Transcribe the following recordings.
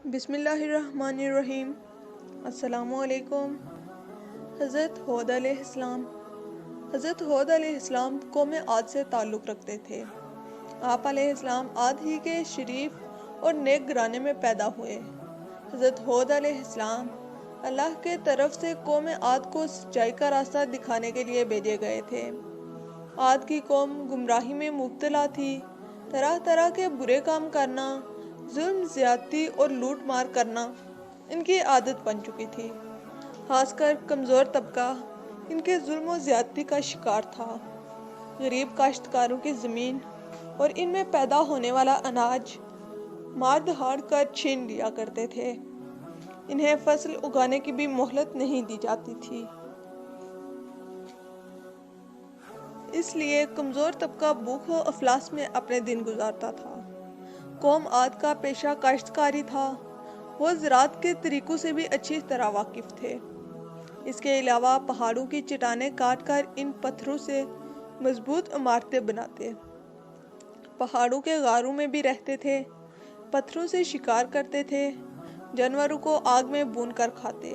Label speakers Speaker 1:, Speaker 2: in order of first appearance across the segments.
Speaker 1: بسم اللہ الرحمن الرحیم۔ السلام علیکم۔ حضرت ہود علیہ السلام قوم عاد سے تعلق رکھتے تھے۔ آپ علیہ السلام عاد ہی کے شریف اور نیک گھرانے میں پیدا ہوئے۔ حضرت ہود علیہ السلام اللہ کے طرف سے قوم عاد کو سچائی کا راستہ دکھانے کے لیے بھیجے گئے تھے۔ عاد کی قوم گمراہی میں مبتلا تھی۔ طرح طرح کے برے کام کرنا، ظلم زیادتی اور لوٹ مار کرنا ان کی عادت بن چکی تھی۔ خاص کر کمزور طبقہ ان کے ظلم و زیادتی کا شکار تھا۔ غریب کاشتکاروں کی زمین اور ان میں پیدا ہونے والا اناج مار دہاڑ کر چھین لیا کرتے تھے۔ انہیں فصل اگانے کی بھی مہلت نہیں دی جاتی تھی۔ اس لیے کمزور طبقہ بھوک و افلاس میں اپنے دن گزارتا تھا۔ قوم عاد کا پیشہ کاشتکاری تھا۔ وہ زراعت کے طریقوں سے بھی اچھی طرح واقف تھے۔ اس کے علاوہ پہاڑوں کی چٹانیں کاٹ کر ان پتھروں سے مضبوط عمارتیں بناتے، پہاڑوں کے غاروں میں بھی رہتے تھے، پتھروں سے شکار کرتے تھے، جانوروں کو آگ میں بھون کر کھاتے۔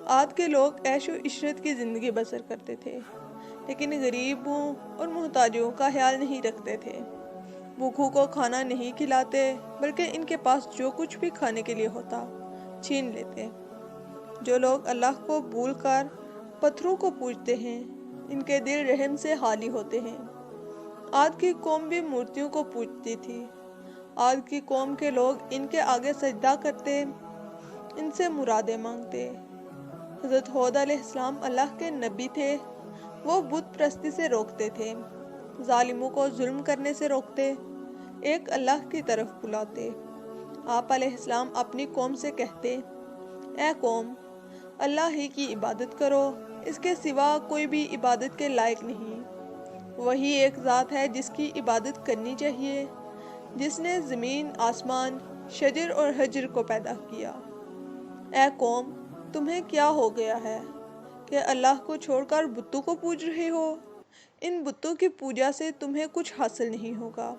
Speaker 1: عاد کے لوگ عیش و عشرت کی زندگی بسر کرتے تھے، لیکن غریبوں اور محتاجوں کا خیال نہیں رکھتے تھے۔ بھوکھوں کو کھانا نہیں کھلاتے، بلکہ ان کے پاس جو کچھ بھی کھانے کے لیے ہوتا چھین لیتے۔ جو لوگ اللہ کو بھول کر پتھروں کو پوجتے ہیں، ان کے دل رحم سے خالی ہوتے ہیں۔ عاد کی قوم بھی مورتیوں کو پوجتی تھی۔ عاد کی قوم کے لوگ ان کے آگے سجدہ کرتے، ان سے مرادیں مانگتے۔ حضرت ہود علیہ السلام اللہ کے نبی تھے۔ وہ بت پرستی سے روکتے تھے، ظالموں کو ظلم کرنے سے روکتے، ایک اللہ کی طرف بلاتے۔ آپ علیہ السلام اپنی قوم سے کہتے، اے قوم، اللہ ہی کی عبادت کرو، اس کے سوا کوئی بھی عبادت کے لائق نہیں۔ وہی ایک ذات ہے جس کی عبادت کرنی چاہیے، جس نے زمین، آسمان، شجر اور حجر کو پیدا کیا۔ اے قوم، تمہیں کیا ہو گیا ہے کہ اللہ کو چھوڑ کر بتوں کو پوج رہے ہو؟ ان بتوں کی پوجا سے تمہیں کچھ حاصل نہیں ہوگا۔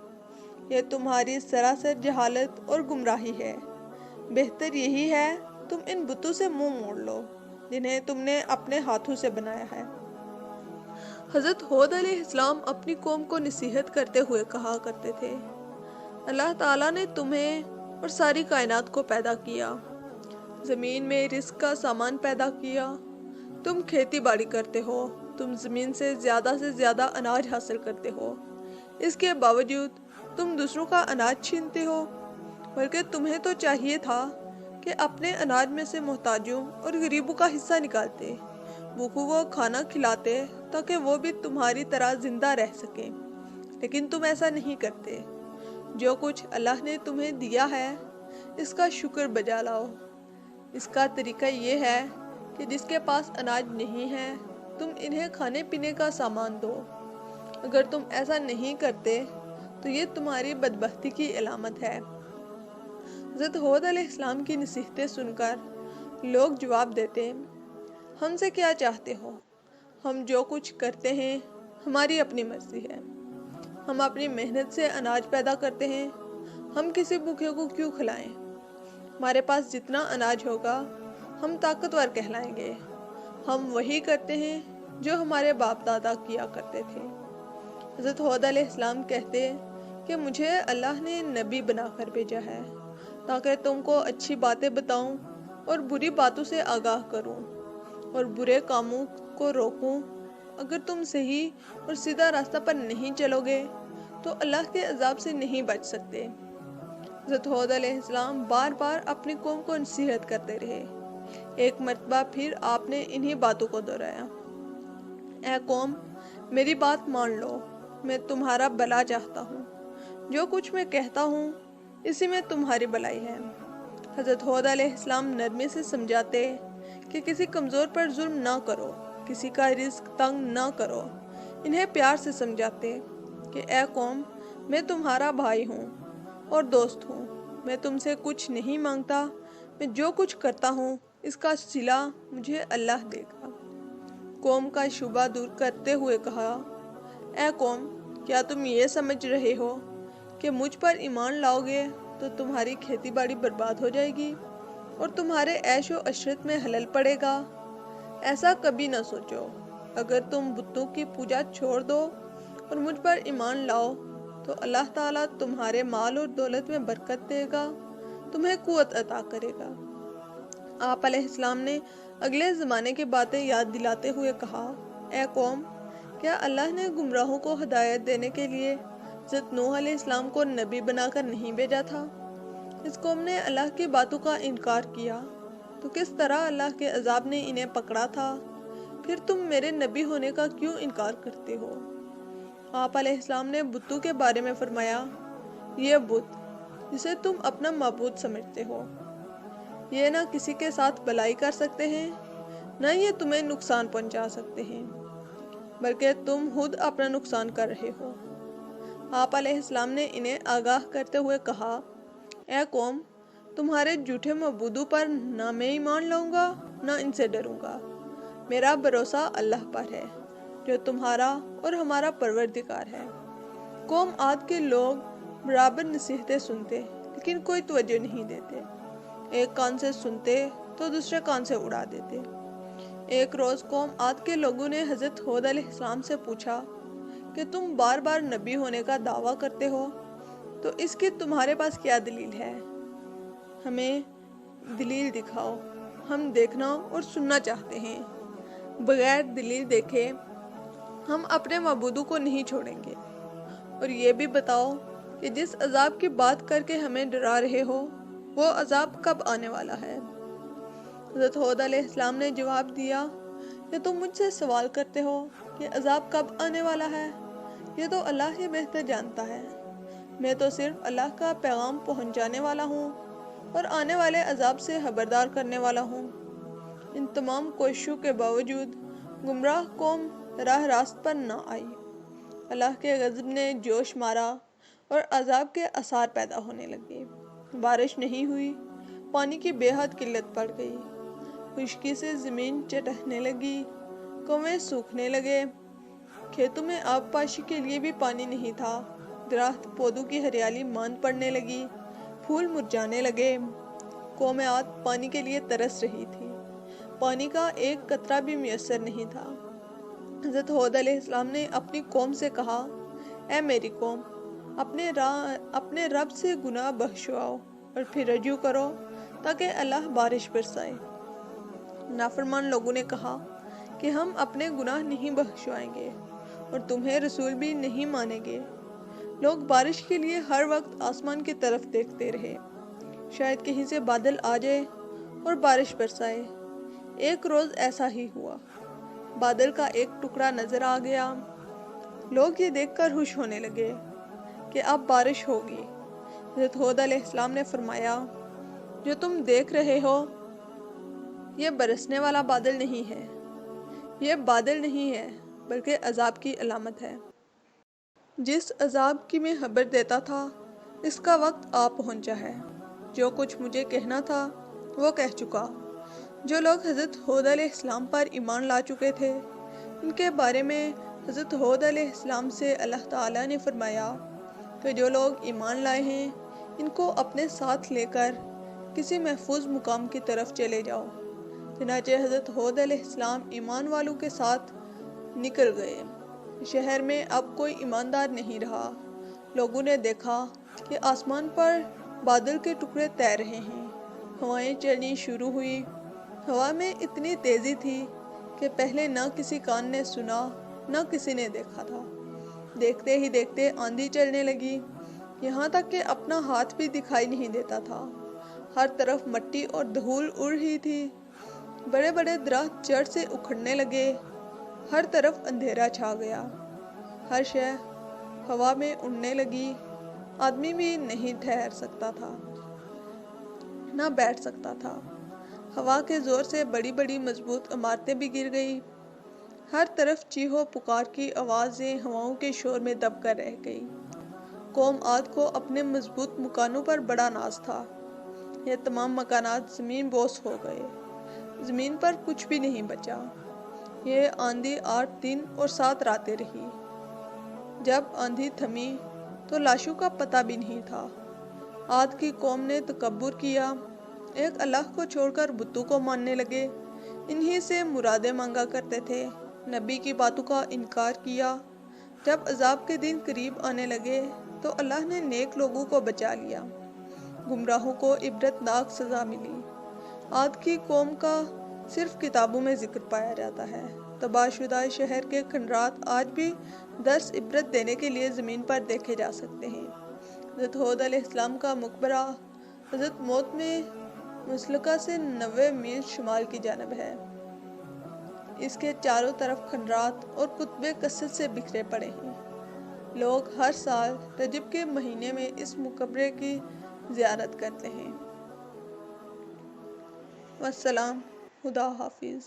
Speaker 1: یہ تمہاری سراسر جہالت اور گمراہی ہے۔ بہتر یہی ہے تم ان بتوں سے منہ موڑ لو جنہیں تم نے اپنے ہاتھوں سے بنایا ہے۔ حضرت ہود علیہ السلام اپنی قوم کو نصیحت کرتے ہوئے کہا کرتے تھے، اللہ تعالیٰ نے تمہیں اور ساری کائنات کو پیدا کیا، زمین میں رزق کا سامان پیدا کیا، تم کھیتی باڑی کرتے ہو، تم زمین سے زیادہ اناج حاصل کرتے ہو، اس کے باوجود تم دوسروں کا اناج چھینتے ہو۔ بلکہ تمہیں تو چاہیے تھا کہ اپنے اناج میں سے محتاجوں اور غریبوں کا حصہ نکالتے، بھوکوں کو کھانا کھلاتے تاکہ وہ بھی تمہاری طرح زندہ رہ سکیں، لیکن تم ایسا نہیں کرتے۔ جو کچھ اللہ نے تمہیں دیا ہے اس کا شکر بجا لاؤ۔ اس کا طریقہ یہ ہے کہ جس کے پاس اناج نہیں ہے تم انہیں کھانے پینے کا سامان دو۔ اگر تم ایسا نہیں کرتے تو یہ تمہاری بدبختی کی علامت ہے۔ حضرت ہود علیہ السلام کی نصیحتیں سن کر لوگ جواب دیتے، ہم سے کیا چاہتے ہو؟ ہم جو کچھ کرتے ہیں ہماری اپنی مرضی ہے۔ ہم اپنی محنت سے اناج پیدا کرتے ہیں، ہم کسی بھوکے کو کیوں کھلائیں؟ ہمارے پاس جتنا اناج ہوگا ہم طاقتور کہلائیں گے۔ ہم وہی کرتے ہیں جو ہمارے باپ دادا کیا کرتے تھے۔ حضرت ہود علیہ السلام کہتے کہ مجھے اللہ نے نبی بنا کر بھیجا ہے تاکہ تم کو اچھی باتیں بتاؤں اور بری باتوں سے آگاہ کروں اور برے کاموں کو روکوں۔ اگر تم صحیح اور سیدھا راستہ پر نہیں چلو گے تو اللہ کے عذاب سے نہیں بچ سکتے۔ حضرت ہود علیہ السلام بار بار اپنی قوم کو نصیحت کرتے رہے۔ ایک مرتبہ پھر آپ نے انہی باتوں کو دہرایا، اے قوم، میری بات مان لو، میں تمہارا بھلا چاہتا ہوں، جو کچھ میں کہتا ہوں اسی میں تمہاری بھلائی ہے۔ حضرت ہود علیہ السلام نرمی سے سمجھاتے کہ کسی کمزور پر ظلم نہ کرو، کسی کا رزق تنگ نہ کرو۔ انہیں پیار سے سمجھاتے کہ اے قوم، میں تمہارا بھائی ہوں اور دوست ہوں، میں تم سے کچھ نہیں مانگتا، میں جو کچھ کرتا ہوں اس کا صلہ مجھے اللہ دے گا۔ قوم کا شبہ دور کرتے ہوئے کہا، اے قوم، کیا تم یہ سمجھ رہے ہو کہ مجھ پر ایمان لاؤ گے तो तुम्हारी खेती बाड़ी बर्बाद हो जाएगी और तुम्हारे ऐश व अशरत में हलल पड़ेगा। ऐसा कभी न सोचो। अगर तुम बुतों की पूजा छोड़ दो और मुझ पर ईमान लाओ तो अल्लाह ताला तुम्हारे माल और दौलत में बरकत देगा, तुम्हें कुव्वत अता करेगा। आप अलैहिस्सलाम ने अगले ज़माने की बातें याद दिलाते हुए कहा, ए कौम, क्या अल्लाह ने गुमराहों को हिदायत देने के लिए हज़रत नूह अलैहिस्सलाम को नबी बनाकर नहीं भेजा था? इस कौम ने अल्लाह की बातों का इनकार किया तो किस तरह अल्लाह के अजाब ने इन्हें पकड़ा था। फिर तुम मेरे नबी होने का क्यों इनकार करते हो? आप अलैहिस्सलाम ने बुतों के बारे में फरमाया, ये बुत जिसे तुम अपना माबूद समझते हो, ये ना किसी के साथ भलाई कर सकते हैं, न ये तुम्हें नुकसान पहुंचा सकते हैं, बल्कि तुम खुद अपना नुकसान कर रहे हो। आप अलैहिस्सलाम ने इन्हें आगाह करते हुए कहा, ए कौम, तुम्हारे झूठे मबूदों पर ना मैं ईमान लाऊंगा ना इनसे डरूंगा। मेरा भरोसा अल्लाह पर है जो तुम्हारा और हमारा परवरदिगार है। कौम आद के लोग बराबर नसीहतें सुनते लेकिन कोई तवज्जो नहीं देते। एक कान से सुनते तो दूसरे कान से उड़ा देते। एक रोज़ कौम आद के लोगों ने हज़रत हूद अलैहिस्सलाम से पूछा कि तुम बार बार नबी होने का दावा करते हो, तो इसकी तुम्हारे पास क्या दलील है? हमें दलील दिखाओ, हम देखना और सुनना चाहते हैं। बगैर दलील देखे हम अपने मबूदों को नहीं छोड़ेंगे। और ये भी बताओ कि जिस अजाब की बात करके हमें डरा रहे हो, वो अजाब कब आने वाला है? हज़रत हूद अलैहिस्सलाम ने जवाब दिया कि तुम मुझसे सवाल करते हो कि अजाब कब आने वाला है, ये तो अल्लाह ही बेहतर जानता है। मैं तो सिर्फ अल्लाह का पैगाम पहुंचाने वाला हूँ और आने वाले अजाब से खबरदार करने वाला हूँ। इन तमाम कोशिशों के बावजूद गुमराह कौम राह रास्त पर न आई। अल्लाह के गज़ब ने जोश मारा और अजाब के आसार पैदा होने लगे। बारिश नहीं हुई, पानी की बेहद किल्लत पड़ गई, खुश्की से ज़मीन चटकने लगी, कुएं सूखने लगे, खेतों में आबपाशी के लिए भी पानी नहीं था, दरख्त पौधों की हरियाली मांद पड़ने लगी, फूल मुरझाने लगे। कौम आद पानी के लिए तरस रही थी, पानी का एक कतरा भी मुयस्सर नहीं था। हज़रत हूद अलैहिस्सलाम ने अपनी कौम से कहा, ए मेरी कौम, अपने रब से गुनाह बख्शवाओ और फिर रजू करो ताकि अल्लाह बारिश बरसाए। नाफरमान लोगों ने कहा कि हम अपने गुनाह नहीं बख्शवाएंगे और तुम्हें रसूल भी नहीं मानेंगे। लोग बारिश के लिए हर वक्त आसमान की तरफ देखते रहे, शायद कहीं से बादल आ जाए और बारिश बरसाए। एक रोज़ ऐसा ही हुआ, बादल का एक टुकड़ा नजर आ गया। लोग ये देखकर खुश होने लगे कि अब बारिश होगी। हज़रत हूद अलैहिस्सलाम ने फरमाया, जो तुम देख रहे हो ये बरसने वाला बादल नहीं है, ये बादल नहीं है बल्कि अजाब की अलामत है। जिस अजाब की मैं खबर देता था इसका वक्त आ पहुंचा है। जो कुछ मुझे कहना था वो कह चुका। जो लोग हज़रत हूद अलैहिस्सलाम पर ईमान ला चुके थे, इनके बारे में हज़रत हूद अलैहिस्सलाम से अल्लाह ताला ने फरमाया कि जो लोग ईमान लाए हैं इनको अपने साथ लेकर किसी महफूज मुकाम की तरफ चले जाओ। चनाचे हज़रत हूद अलैहिस्सलाम ईमान वालों के साथ निकल गए। शहर में अब कोई ईमानदार नहीं रहा। लोगों ने देखा कि आसमान पर बादल के टुकड़े तैर रहे हैं, हवाएं चलनी शुरू हुई। हवा में इतनी तेज़ी थी कि पहले न किसी कान ने सुना न किसी ने देखा था। देखते ही देखते आंधी चलने लगी, यहाँ तक कि अपना हाथ भी दिखाई नहीं देता था। हर तरफ मिट्टी और धूल उड़ रही थी। बड़े बड़े दरख्त जड़ से उखड़ने लगे, हर तरफ अंधेरा छा गया। हर शय हवा में उड़ने लगी। आदमी भी नहीं ठहर सकता था, ना बैठ सकता था। हवा के ज़ोर से बड़ी बड़ी मजबूत इमारतें भी गिर गई। हर तरफ चीहो पुकार की आवाज़ें हवाओं के शोर में दब कर रह गई। कौम आद को अपने मजबूत मकानों पर बड़ा नाज था। यह तमाम मकानात ज़मीन बोस हो गए, ज़मीन पर कुछ भी नहीं बचा। यह आंधी 8 दिन और 7 रातें रही। जब आंधी थमी तो लाशों का पता भी नहीं था। आद की कौम ने तकब्बुर किया, एक अल्लाह को छोड़कर बुतों को मानने लगे, इन्हीं से मुरादें मांगा करते थे, नबी की बातों का इनकार किया। जब अजाब के दिन करीब आने लगे तो अल्लाह ने नेक लोगों को बचा लिया, गुमराहों को इबरतनाक सज़ा मिली। आद की कौम का सिर्फ किताबों में जिक्र पाया जाता है। तबाहशुदा शहर के खंडरात आज भी दर्स इबरत देने के लिए ज़मीन पर देखे जा सकते हैं। हज़रत हूद अलैहिस्सलाम का मकबरा हज़रत मौत में मुसलका से 90 मील शुमाल की जानब है। इसके चारों तरफ खंडरात और कुतबे कसरत से बिखरे पड़े हैं। लोग हर साल रजब के महीने में इस मकबरे की ज़ियारत करते हैं। वस्सलाम, खुदा हाफिज़।